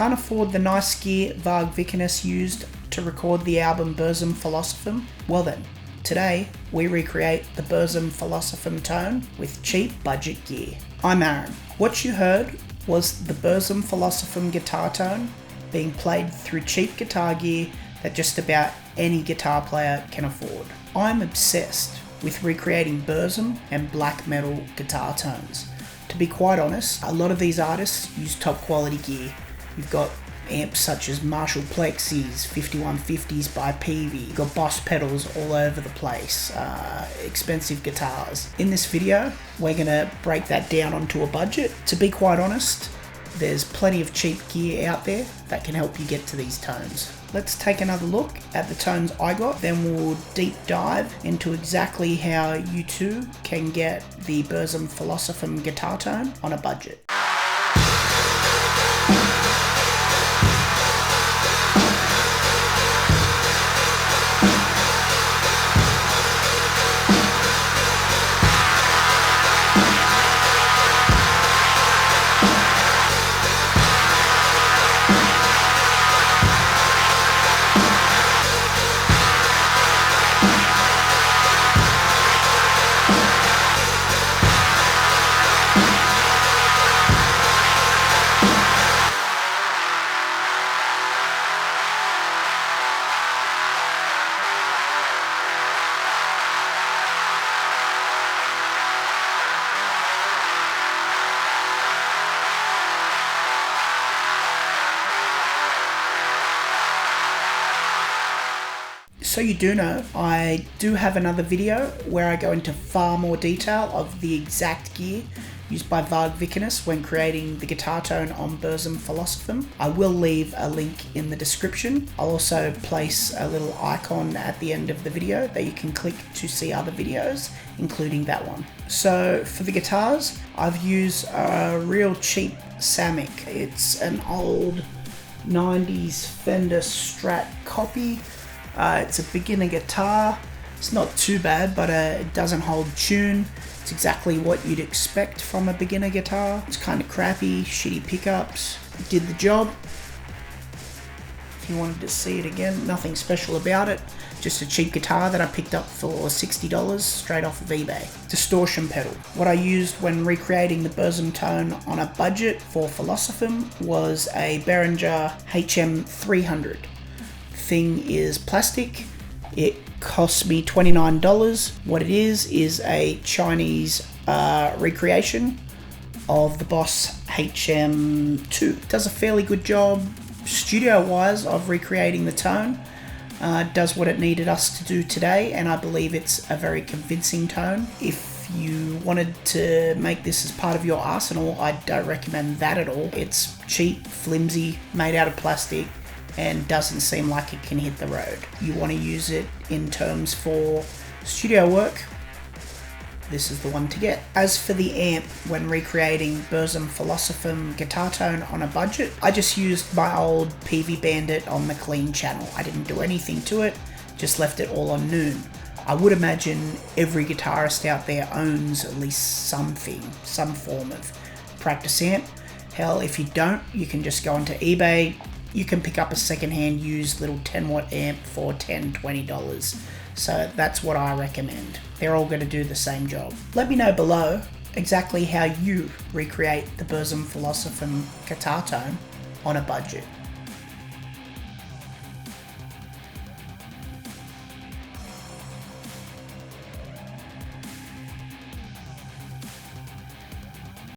Can't afford the nice gear Varg vikernes used to record the album BURZUM Filosofem? Well then, today we recreate the BURZUM Filosofem tone with cheap budget gear. I'm Aaron. What you heard was the BURZUM Filosofem guitar tone being played through cheap guitar gear that just about any guitar player can afford. I'm obsessed with recreating BURZUM and black metal guitar tones. To be quite honest, a lot of these artists use top quality gear. You've got amps such as Marshall Plexis, 5150s by Peavey. You've got Boss pedals all over the place, expensive guitars. In this video, we're gonna break that down onto a budget. To be quite honest, there's plenty of cheap gear out there that can help you get to these tones. Let's take another look at the tones I got, then we'll deep dive into exactly how you too can get the BURZUM Filosofem guitar tone on a budget. So you do know, I do have another video where I go into far more detail of the exact gear used by Varg vikernes when creating the guitar tone on BURZUM Filosofem. I will leave a link in the description. I'll also place a little icon at the end of the video that you can click to see other videos, including that one. So for the guitars, I've used a real cheap Samick. It's an old 90s Fender Strat copy. It's a beginner guitar. It's not too bad, but it doesn't hold tune. It's exactly what you'd expect from a beginner guitar. It's kind of crappy, shitty pickups. It did the job. If you wanted to see it again, nothing special about it. Just a cheap guitar that I picked up for $60 straight off of eBay. Distortion pedal. What I used when recreating the BURZUM tone on a budget for Filosofem was a Behringer HM300. Thing is plastic. It cost me $29. What it is a Chinese recreation of the Boss HM2. It does a fairly good job studio wise of recreating the tone. Does what it needed us to do today, and I believe it's a very convincing tone. If you wanted to make this as part of your arsenal, I don't recommend that at all. It's cheap, flimsy, made out of plastic, and doesn't seem like it can hit the road. You want to use it in terms for studio work, this is the one to get. As for the amp, when recreating BURZUM Filosofem guitar tone on a budget, I just used my old Peavey Bandit on the clean channel. I didn't do anything to it, just left it all on noon. I would imagine every guitarist out there owns at least something, some form of practice amp. Hell, if you don't, you can just go onto eBay. You can pick up a secondhand used little 10 watt amp for $10, $20. So that's what I recommend. They're all going to do the same job. Let me know below exactly how you recreate the BURZUM Filosofem guitar tone on a budget.